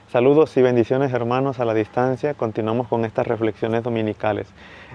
Saludos y bendiciones hermanos a la distancia. Continuamos con estas reflexiones dominicales.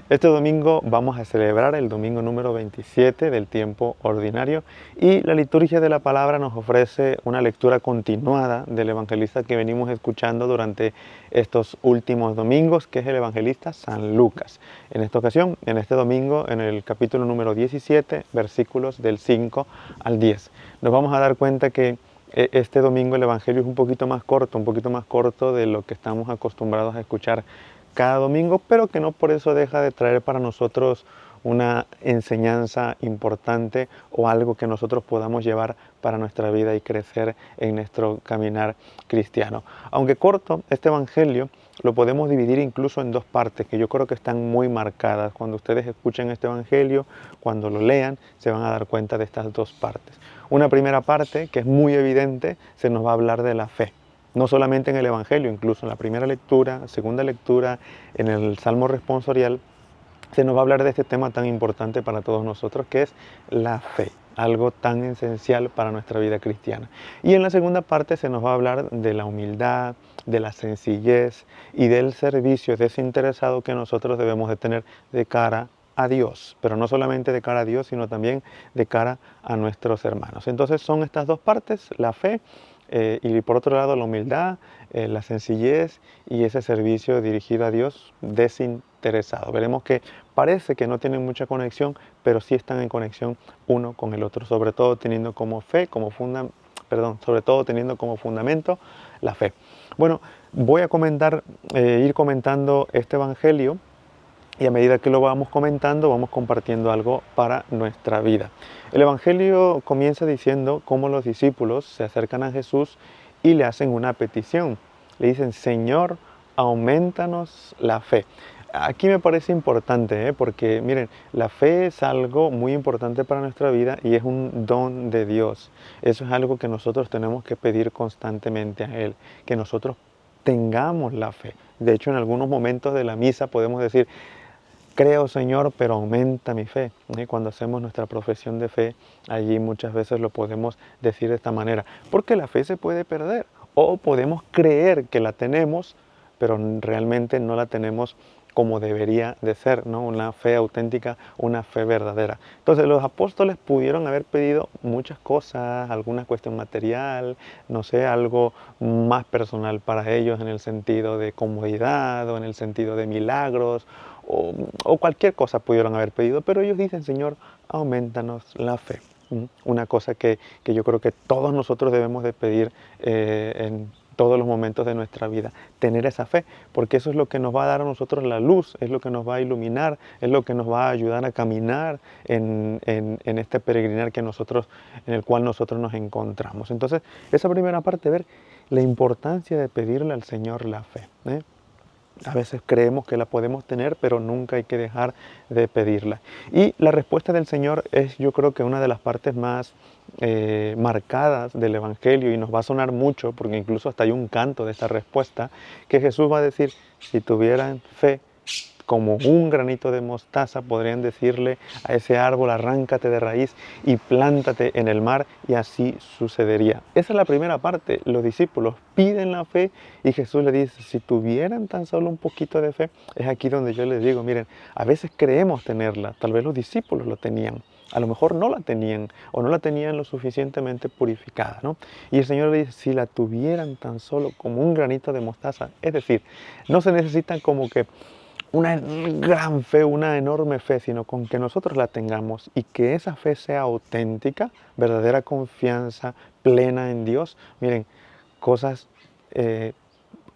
Este domingo vamos a celebrar el domingo número 27 del tiempo ordinario y la liturgia de la palabra nos ofrece una lectura continuada del evangelista que venimos escuchando durante estos últimos domingos, que es el evangelista San Lucas. En esta ocasión, en este domingo, en el capítulo número 17, versículos del 5 al 10. Nos vamos a dar cuenta que este domingo el Evangelio es un poquito más corto de lo que estamos acostumbrados a escuchar cada domingo, pero que no por eso deja de traer para nosotros una enseñanza importante o algo que nosotros podamos llevar para nuestra vida y crecer en nuestro caminar cristiano. Aunque corto, este Evangelio lo podemos dividir incluso en dos partes que yo creo que están muy marcadas. Cuando ustedes escuchen este Evangelio, cuando lo lean, se van a dar cuenta de estas dos partes. Una primera parte, que es muy evidente, se nos va a hablar de la fe. No solamente en el Evangelio, incluso en la primera lectura, segunda lectura, en el Salmo responsorial, se nos va a hablar de este tema tan importante para todos nosotros, que es la fe, algo tan esencial para nuestra vida cristiana. Y en la segunda parte se nos va a hablar de la humildad, de la sencillez y del servicio desinteresado que nosotros debemos de tener de cara a Dios, pero no solamente de cara a Dios, sino también de cara a nuestros hermanos. Entonces son estas dos partes, la fe y por otro lado la humildad, la sencillez y ese servicio dirigido a Dios desinteresado. Veremos que parece que no tienen mucha conexión, pero sí están en conexión uno con el otro, sobre todo teniendo como fe, sobre todo teniendo como fundamento la fe. Bueno, voy a ir comentando este evangelio y a medida que lo vamos comentando, vamos compartiendo algo para nuestra vida. El Evangelio comienza diciendo cómo los discípulos se acercan a Jesús y le hacen una petición. Le dicen, Señor, aumentanos la fe. Aquí me parece importante, porque miren, la fe es algo muy importante para nuestra vida y es un don de Dios. Eso es algo que nosotros tenemos que pedir constantemente a Él, que nosotros tengamos la fe. De hecho, en algunos momentos de la misa podemos decir, creo, Señor, pero aumenta mi fe. Cuando hacemos nuestra profesión de fe, allí muchas veces lo podemos decir de esta manera, porque la fe se puede perder o podemos creer que la tenemos, pero realmente no la tenemos como debería de ser, ¿no? Una fe auténtica, una fe verdadera. Entonces los apóstoles pudieron haber pedido muchas cosas, alguna cuestión material, no sé, algo más personal para ellos en el sentido de comodidad o en el sentido de milagros o cualquier cosa pudieron haber pedido, pero ellos dicen, Señor, aumentanos la fe. Una cosa que yo creo que todos nosotros debemos de pedir en todos los momentos de nuestra vida, tener esa fe, porque eso es lo que nos va a dar a nosotros la luz, es lo que nos va a iluminar, es lo que nos va a ayudar a caminar en este peregrinar en el cual nosotros nos encontramos. Entonces, esa primera parte, ver la importancia de pedirle al Señor la fe. A veces creemos que la podemos tener, pero nunca hay que dejar de pedirla. Y la respuesta del Señor es, yo creo que una de las partes más marcadas del Evangelio, y nos va a sonar mucho, porque incluso hasta hay un canto de esta respuesta, que Jesús va a decir, si tuvieran fe como un granito de mostaza, podrían decirle a ese árbol, arráncate de raíz y plántate en el mar, y así sucedería. Esa es la primera parte. Los discípulos piden la fe y Jesús les dice, si tuvieran tan solo un poquito de fe, es aquí donde yo les digo, miren, a veces creemos tenerla, tal vez los discípulos lo tenían, a lo mejor no la tenían o no la tenían lo suficientemente purificada, ¿no? Y el Señor le dice, si la tuvieran tan solo como un granito de mostaza, es decir, no se necesitan como que una gran fe, una enorme fe, sino con que nosotros la tengamos y que esa fe sea auténtica, verdadera confianza plena en Dios. Miren, cosas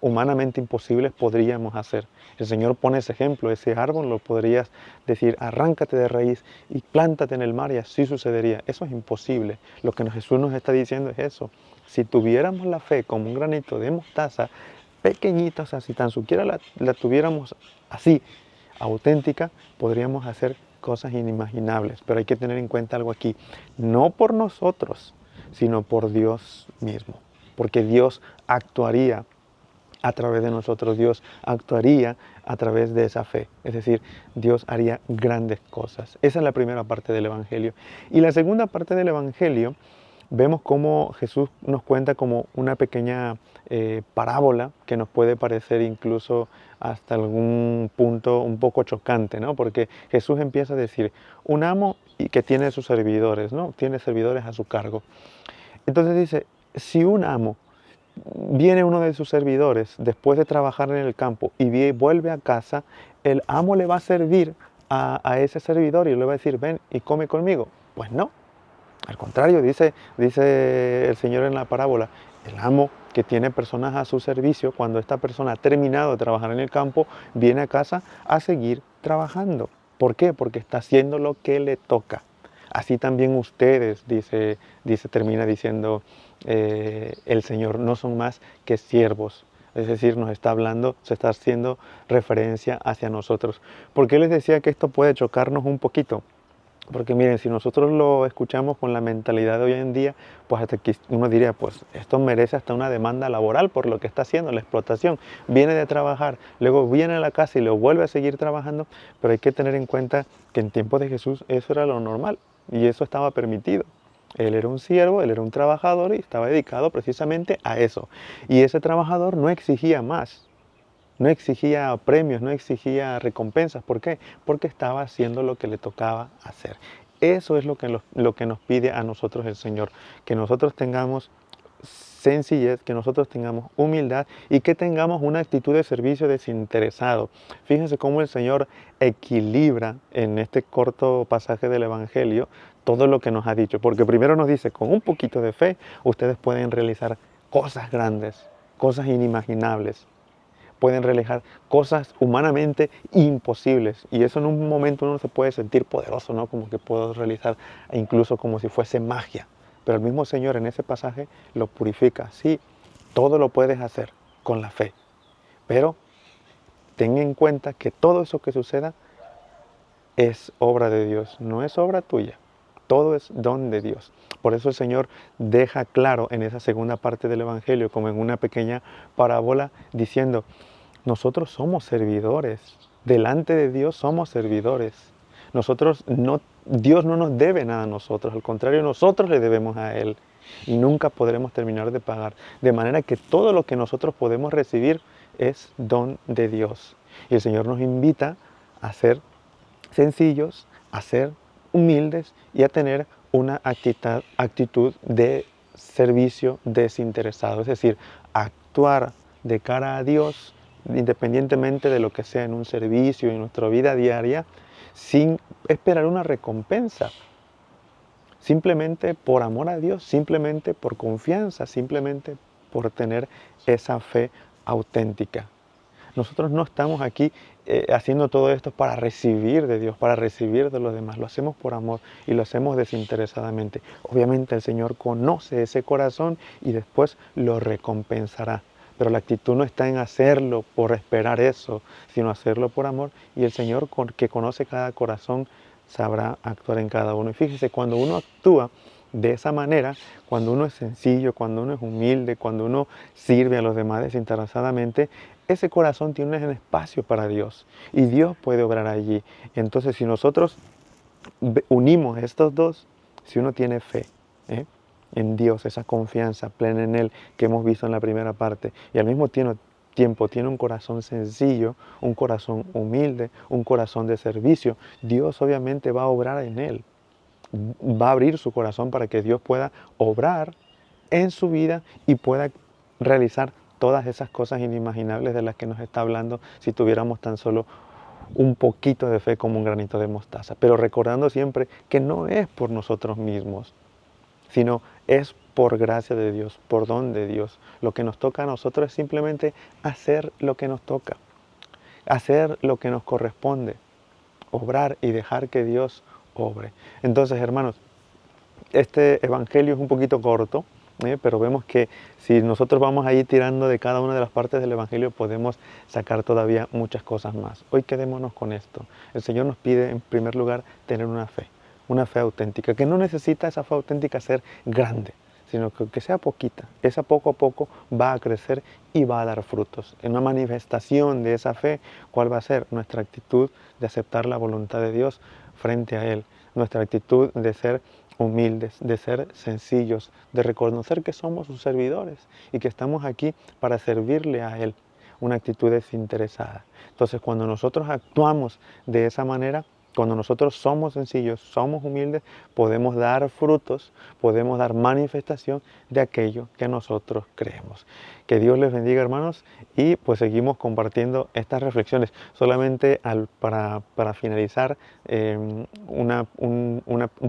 humanamente imposibles podríamos hacer. El Señor pone ese ejemplo, ese árbol lo podrías decir, arráncate de raíz y plántate en el mar y así sucedería. Eso es imposible. Lo que Jesús nos está diciendo es eso. Si tuviéramos la fe como un granito de mostaza, pequeñita, o sea, si tan siquiera la tuviéramos así, auténtica, podríamos hacer cosas inimaginables. Pero hay que tener en cuenta algo aquí, no por nosotros, sino por Dios mismo, porque Dios actuaría a través de nosotros, Dios actuaría a través de esa fe. Es decir, Dios haría grandes cosas. Esa es la primera parte del Evangelio. Y la segunda parte del Evangelio vemos cómo Jesús nos cuenta como una pequeña parábola que nos puede parecer incluso hasta algún punto un poco chocante, ¿no? Porque Jesús empieza a decir, un amo y que tiene sus servidores, ¿no? Tiene servidores a su cargo. Entonces dice, si un amo viene uno de sus servidores después de trabajar en el campo y vuelve a casa, el amo le va a servir a ese servidor y le va a decir, ven y come conmigo. Pues no, al contrario, dice el Señor en la parábola, el amo que tiene personas a su servicio, cuando esta persona ha terminado de trabajar en el campo, viene a casa a seguir trabajando. ¿Por qué? Porque está haciendo lo que le toca. Así también ustedes, termina diciendo el Señor, no son más que siervos. Es decir, nos está hablando, se está haciendo referencia hacia nosotros. ¿Por qué les decía que esto puede chocarnos un poquito? Porque miren, si nosotros lo escuchamos con la mentalidad de hoy en día, pues hasta aquí uno diría, pues esto merece hasta una demanda laboral por lo que está haciendo, la explotación. Viene de trabajar, luego viene a la casa y lo vuelve a seguir trabajando, pero hay que tener en cuenta que en tiempos de Jesús eso era lo normal y eso estaba permitido. Él era un siervo, él era un trabajador y estaba dedicado precisamente a eso. Y ese trabajador no exigía más. No exigía premios, no exigía recompensas. ¿Por qué? Porque estaba haciendo lo que le tocaba hacer. Eso es lo que nos pide a nosotros el Señor, que nosotros tengamos sencillez, que nosotros tengamos humildad y que tengamos una actitud de servicio desinteresado. Fíjense cómo el Señor equilibra en este corto pasaje del Evangelio todo lo que nos ha dicho, porque primero nos dice, con un poquito de fe, ustedes pueden realizar cosas grandes, cosas inimaginables, pueden realizar cosas humanamente imposibles. Y eso en un momento uno se puede sentir poderoso, ¿no? Como que puedo realizar incluso como si fuese magia. Pero el mismo Señor en ese pasaje lo purifica. Sí, todo lo puedes hacer con la fe. Pero ten en cuenta que todo eso que suceda es obra de Dios, no es obra tuya. Todo es don de Dios. Por eso el Señor deja claro en esa segunda parte del Evangelio, como en una pequeña parábola, diciendo, nosotros somos servidores. Delante de Dios somos servidores. Dios no nos debe nada a nosotros, al contrario, nosotros le debemos a Él y nunca podremos terminar de pagar. De manera que todo lo que nosotros podemos recibir es don de Dios. Y el Señor nos invita a ser sencillos, a ser humildes y a tener una actitud de servicio desinteresado, es decir, actuar de cara a Dios independientemente de lo que sea en un servicio, en nuestra vida diaria, sin esperar una recompensa, simplemente por amor a Dios, simplemente por confianza, simplemente por tener esa fe auténtica. Nosotros no estamos aquí haciendo todo esto para recibir de Dios, para recibir de los demás. Lo hacemos por amor y lo hacemos desinteresadamente. Obviamente el Señor conoce ese corazón y después lo recompensará. Pero la actitud no está en hacerlo por esperar eso, sino hacerlo por amor. Y el Señor, que conoce cada corazón, sabrá actuar en cada uno. Y fíjese, cuando uno actúa de esa manera, cuando uno es sencillo, cuando uno es humilde, cuando uno sirve a los demás desinteresadamente, ese corazón tiene un espacio para Dios y Dios puede obrar allí. Entonces, si nosotros unimos estos dos, si uno tiene fe en Dios, esa confianza plena en Él que hemos visto en la primera parte, y al mismo tiempo tiene un corazón sencillo, un corazón humilde, un corazón de servicio, Dios obviamente va a obrar en Él. Va a abrir su corazón para que Dios pueda obrar en su vida y pueda realizar todas esas cosas inimaginables de las que nos está hablando si tuviéramos tan solo un poquito de fe como un granito de mostaza. Pero recordando siempre que no es por nosotros mismos, sino es por gracia de Dios, por don de Dios. Lo que nos toca a nosotros es simplemente hacer lo que nos toca, hacer lo que nos corresponde, obrar y dejar que Dios obre. Entonces, hermanos, este evangelio es un poquito corto, pero vemos que si nosotros vamos ahí tirando de cada una de las partes del evangelio, podemos sacar todavía muchas cosas más. Hoy quedémonos con esto. El Señor nos pide, en primer lugar, tener una fe auténtica, que no necesita esa fe auténtica ser grande, sino que sea poquita. Esa poco a poco va a crecer y va a dar frutos. En una manifestación de esa fe, ¿cuál va a ser? Nuestra actitud de aceptar la voluntad de Dios frente a Él. Nuestra actitud de ser humildes, de ser sencillos, de reconocer que somos sus servidores y que estamos aquí para servirle a Él, una actitud desinteresada. Entonces, cuando nosotros actuamos de esa manera, cuando nosotros somos sencillos, somos humildes, podemos dar frutos, podemos dar manifestación de aquello que nosotros creemos. Que Dios les bendiga, hermanos, y pues seguimos compartiendo estas reflexiones. Solamente para finalizar, un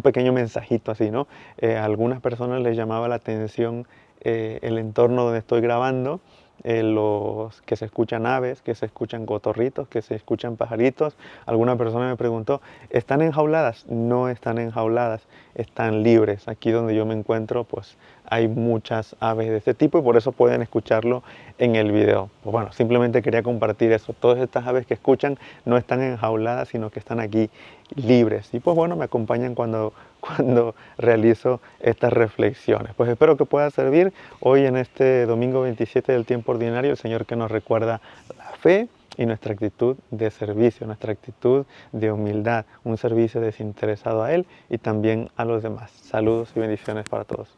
pequeño mensajito así, ¿no? A algunas personas les llamaba la atención el entorno donde estoy grabando, los que se escuchan aves, que se escuchan cotorritos, que se escuchan pajaritos. Alguna persona me preguntó, ¿están enjauladas? No están enjauladas, están libres. Aquí donde yo me encuentro, pues hay muchas aves de este tipo y por eso pueden escucharlo en el video. Pues bueno, simplemente quería compartir eso. Todas estas aves que escuchan no están enjauladas, sino que están aquí libres. Y pues bueno, me acompañan cuando realizo estas reflexiones. Pues espero que pueda servir hoy en este domingo 27 del tiempo ordinario, el Señor que nos recuerda la fe y nuestra actitud de servicio, nuestra actitud de humildad, un servicio desinteresado a Él y también a los demás. Saludos y bendiciones para todos.